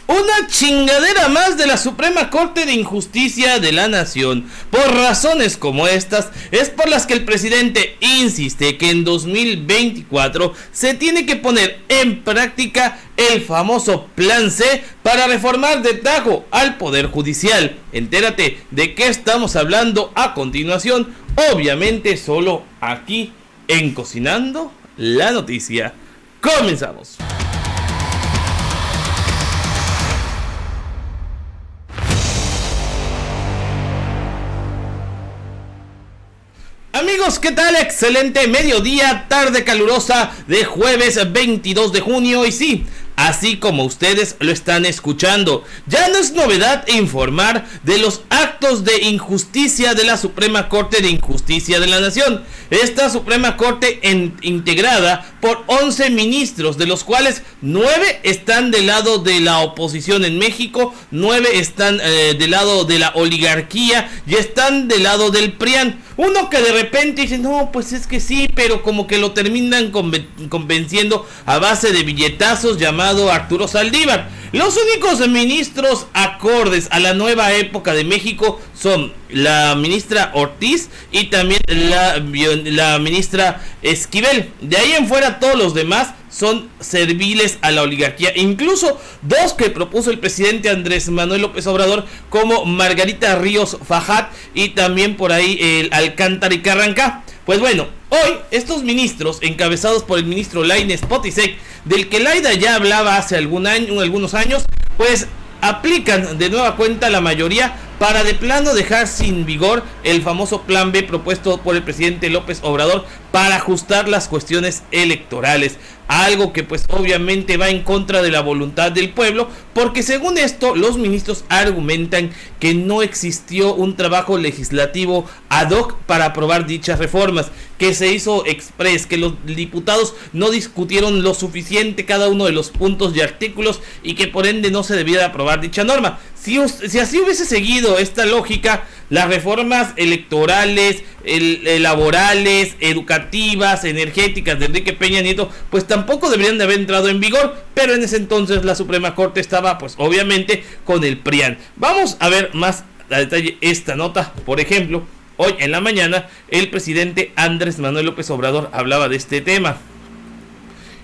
Una chingadera más de la Suprema Corte de Justicia de la Nación. Por razones como estas, es por las que el presidente insiste que en 2024 se tiene que poner en práctica el famoso Plan C para reformar de tajo al Poder Judicial. Entérate de qué estamos hablando a continuación, obviamente solo aquí en Cocinando la Noticia. Comenzamos. Amigos, ¿qué tal? Excelente mediodía, tarde calurosa de jueves 22 de junio y sí, así como ustedes lo están escuchando, ya no es novedad informar de los actos de injusticia de la Suprema Corte de Justicia de la Nación. Esta Suprema Corte integrada por 11 ministros, de los cuales 9 están del lado de la oposición en México, 9 están del lado de la oligarquía y están del lado del PRIAN. Uno que de repente dice, no, pues es que sí, pero como que lo terminan convenciendo a base de billetazos, llamado Arturo Saldívar. Los únicos ministros acordes a la nueva época de México son la ministra Ortiz y también la ministra Esquivel. De ahí en fuera todos los demás son serviles a la oligarquía. Incluso dos que propuso el presidente Andrés Manuel López Obrador, como Margarita Ríos Fajat y también por ahí el Alcántara y Carranca. Pues bueno, hoy estos ministros, encabezados por el ministro Lainez Potisek, del que Laida ya hablaba hace algunos años, pues aplican de nueva cuenta la mayoría para de plano dejar sin vigor el famoso Plan B propuesto por el presidente López Obrador para ajustar las cuestiones electorales. Algo que pues obviamente va en contra de la voluntad del pueblo, porque según esto los ministros argumentan que no existió un trabajo legislativo ad hoc para aprobar dichas reformas, que se hizo express, que los diputados no discutieron lo suficiente cada uno de los puntos y artículos y que por ende no se debiera aprobar dicha norma. Si así hubiese seguido esta lógica, las reformas electorales, laborales, educativas, energéticas de Enrique Peña Nieto, pues tampoco deberían de haber entrado en vigor, pero en ese entonces la Suprema Corte estaba pues obviamente con el PRIAN. Vamos a ver más a detalle esta nota. Por ejemplo, hoy en la mañana el presidente Andrés Manuel López Obrador hablaba de este tema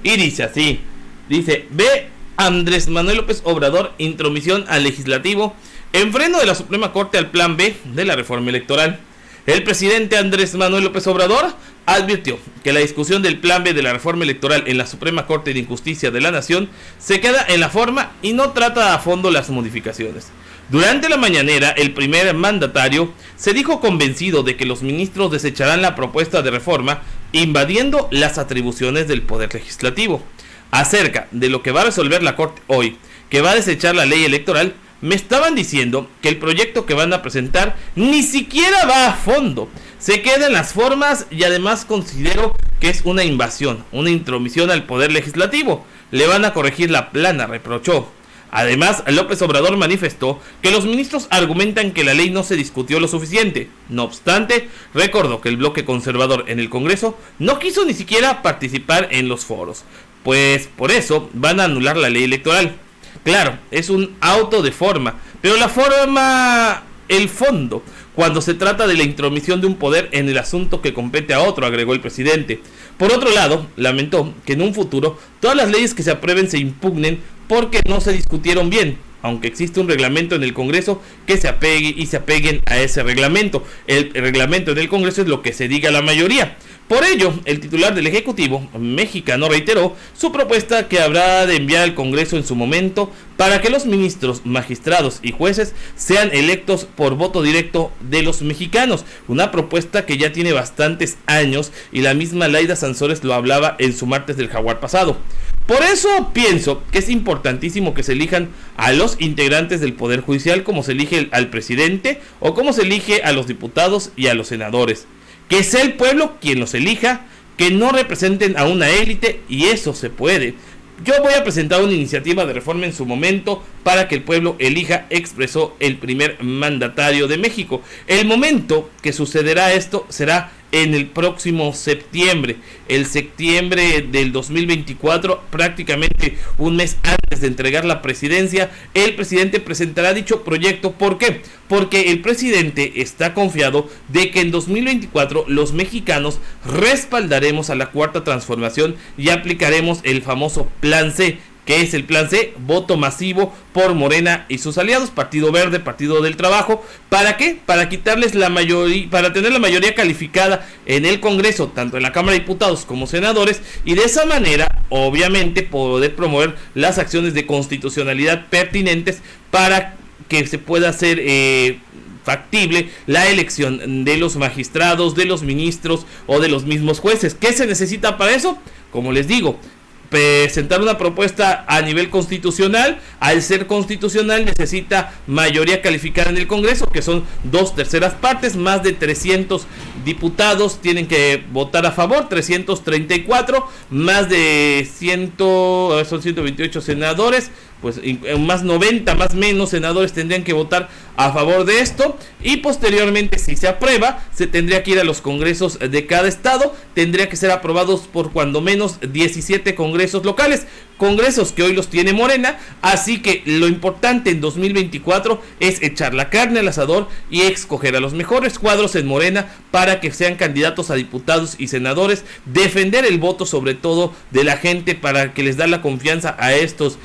y dice así, ve Andrés Manuel López Obrador, intromisión al legislativo en freno de la Suprema Corte al Plan B de la reforma electoral. El presidente Andrés Manuel López Obrador advirtió que la discusión del Plan B de la reforma electoral en la Suprema Corte de Justicia de la Nación se queda en la forma y no trata a fondo las modificaciones. Durante la mañanera, el primer mandatario se dijo convencido de que los ministros desecharán la propuesta de reforma, invadiendo las atribuciones del Poder Legislativo. Acerca de lo que va a resolver la Corte hoy, que va a desechar la ley electoral, me estaban diciendo que el proyecto que van a presentar ni siquiera va a fondo, se queda en las formas y además considero que es una invasión, una intromisión al Poder Legislativo. Le van a corregir la plana, reprochó. Además, López Obrador manifestó que los ministros argumentan que la ley no se discutió lo suficiente. No obstante, recordó que el bloque conservador en el Congreso no quiso ni siquiera participar en los foros, pues por eso van a anular la ley electoral. Claro, es un auto de forma, pero la forma, el fondo, cuando se trata de la intromisión de un poder en el asunto que compete a otro, agregó el presidente. Por otro lado, lamentó que en un futuro todas las leyes que se aprueben se impugnen porque no se discutieron bien, aunque existe un reglamento en el Congreso que se apeguen a ese reglamento. El reglamento en el Congreso es lo que se diga la mayoría. Por ello, el titular del Ejecutivo mexicano reiteró su propuesta que habrá de enviar al Congreso en su momento para que los ministros, magistrados y jueces sean electos por voto directo de los mexicanos. Una propuesta que ya tiene bastantes años y la misma Laida Sansores lo hablaba en su martes del Jaguar pasado. Por eso pienso que es importantísimo que se elijan a los integrantes del Poder Judicial como se elige al presidente o como se elige a los diputados y a los senadores. Que sea el pueblo quien los elija, que no representen a una élite, y eso se puede. Yo voy a presentar una iniciativa de reforma en su momento para que el pueblo elija, expresó el primer mandatario de México. El momento que sucederá esto será en el próximo septiembre, el septiembre del 2024, prácticamente un mes antes de entregar la presidencia, el presidente presentará dicho proyecto. ¿Por qué? Porque el presidente está confiado de que en 2024 los mexicanos respaldaremos a la Cuarta Transformación y aplicaremos el famoso Plan C. ¿Qué es el Plan C? Voto masivo por Morena y sus aliados, Partido Verde, Partido del Trabajo. ¿Para qué? Para quitarles la mayoría, para tener la mayoría calificada en el Congreso, tanto en la Cámara de Diputados como senadores, y de esa manera, obviamente, poder promover las acciones de constitucionalidad pertinentes para que se pueda hacer factible la elección de los magistrados, de los ministros o de los mismos jueces. ¿Qué se necesita para eso? Como les digo, presentar una propuesta a nivel constitucional. Al ser constitucional necesita mayoría calificada en el Congreso, que son 2/3 partes, más de 300 diputados tienen que votar a favor, 334, más de 100, son 128 senadores, pues más 90, más menos senadores tendrían que votar a favor de esto, y posteriormente, si se aprueba, se tendría que ir a los congresos de cada estado, tendría que ser aprobados por cuando menos 17 congresos locales, congresos que hoy los tiene Morena. Así que lo importante en 2024 es echar la carne al asador y escoger a los mejores cuadros en Morena para que sean candidatos a diputados y senadores, defender el voto sobre todo de la gente para que les da la confianza a estas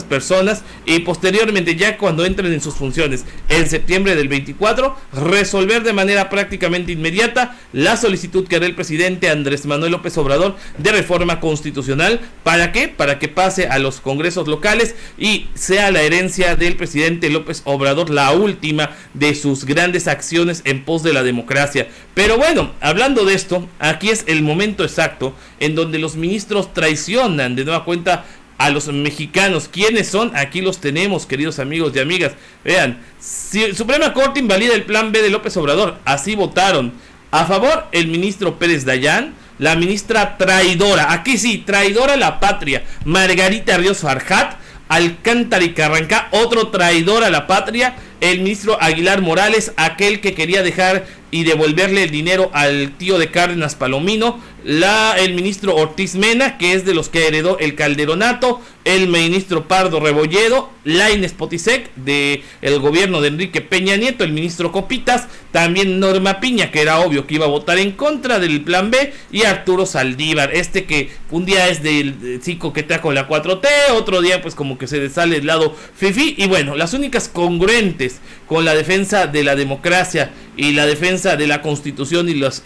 personas, y posteriormente, ya cuando entren en sus funciones en septiembre del 24, resolver de manera prácticamente inmediata la solicitud que hará el presidente Andrés Manuel López Obrador de reforma constitucional. ¿Para qué? Para que pase a los congresos locales y sea la herencia del presidente López Obrador la última de sus grandes acciones en pos de la democracia. Pero bueno, hablando de esto, aquí es el momento exacto en donde los ministros traicionan de nueva cuenta a los mexicanos. ¿Quiénes son? Aquí los tenemos, queridos amigos y amigas. Vean, si Suprema Corte invalida el Plan B de López Obrador. Así votaron. A favor, el ministro Pérez Dayán. La ministra traidora, aquí sí, traidora a la patria, Margarita Ríos Farjat. Alcántara y Carrancá, otro traidor a la patria. El ministro Aguilar Morales, aquel que quería dejar y devolverle el dinero al tío de Cárdenas Palomino. El ministro Ortiz Mena, que es de los que heredó el Calderonato. El ministro Pardo Rebolledo. Lainez Potisek, del gobierno de Enrique Peña Nieto. El ministro Copitas. También Norma Piña, que era obvio que iba a votar en contra del Plan B. Y Arturo Saldívar, que un día es del sí coquetea con la 4T, otro día pues como que se le sale el lado fifí. Y bueno, las únicas congruentes con la defensa de la democracia y la defensa de la Constitución y las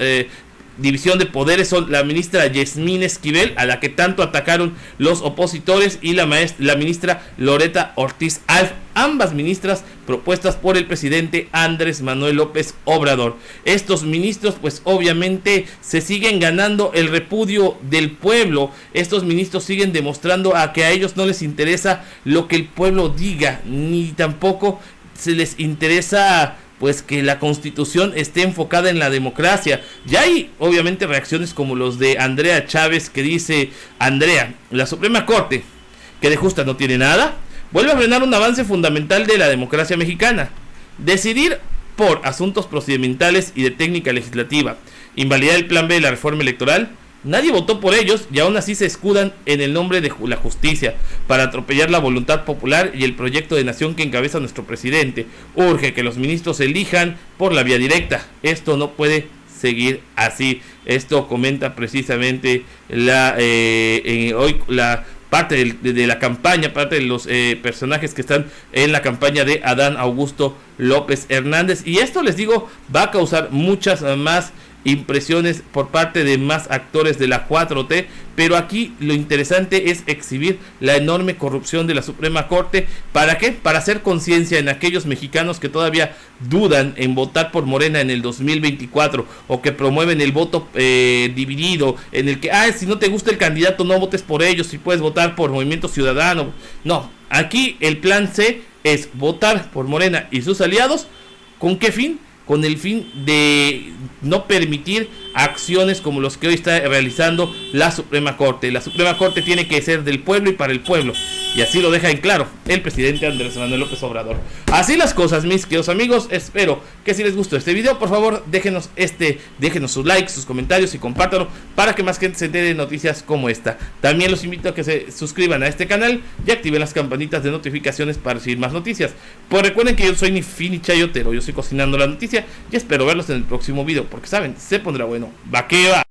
división de poderes son la ministra Yasmín Esquivel, a la que tanto atacaron los opositores, y la ministra Loreta Ortiz Alf, ambas ministras propuestas por el presidente Andrés Manuel López Obrador. Estos ministros pues obviamente se siguen ganando el repudio del pueblo. Estos ministros siguen demostrando a que a ellos no les interesa lo que el pueblo diga, ni tampoco se les interesa pues que la Constitución esté enfocada en la democracia. Ya hay obviamente reacciones como los de Andrea Chávez, que dice: Andrea, la Suprema Corte, que de justa no tiene nada, vuelve a frenar un avance fundamental de la democracia mexicana. Decidir por asuntos procedimentales y de técnica legislativa, invalidar el Plan B de la reforma electoral. Nadie votó por ellos y aún así se escudan en el nombre de la justicia para atropellar la voluntad popular y el proyecto de nación que encabeza nuestro presidente. Urge que los ministros elijan por la vía directa. Esto no puede seguir así. Esto comenta precisamente hoy la parte de la campaña, parte de los personajes que están en la campaña de Adán Augusto López Hernández. Y esto, les digo, va a causar muchas más impresiones por parte de más actores de la 4T, pero aquí lo interesante es exhibir la enorme corrupción de la Suprema Corte. ¿Para qué? Para hacer conciencia en aquellos mexicanos que todavía dudan en votar por Morena en el 2024, o que promueven el voto dividido, en el que si no te gusta el candidato no votes por ellos, si puedes votar por Movimiento Ciudadano. No, aquí el plan C es votar por Morena y sus aliados. ¿Con qué fin? con el fin de no permitir acciones como los que hoy está realizando la Suprema Corte. La Suprema Corte tiene que ser del pueblo y para el pueblo, y así lo deja en claro el presidente Andrés Manuel López Obrador. Así las cosas, mis queridos amigos. Espero que si les gustó este video, por favor déjenos sus likes, sus comentarios y compártanlo para que más gente se entere de noticias como esta. También los invito a que se suscriban a este canal y activen las campanitas de notificaciones para recibir más noticias. Pues recuerden que yo soy Fini Chayotero, yo estoy cocinando la noticia y espero verlos en el próximo video, porque saben, se pondrá bueno. Va que va.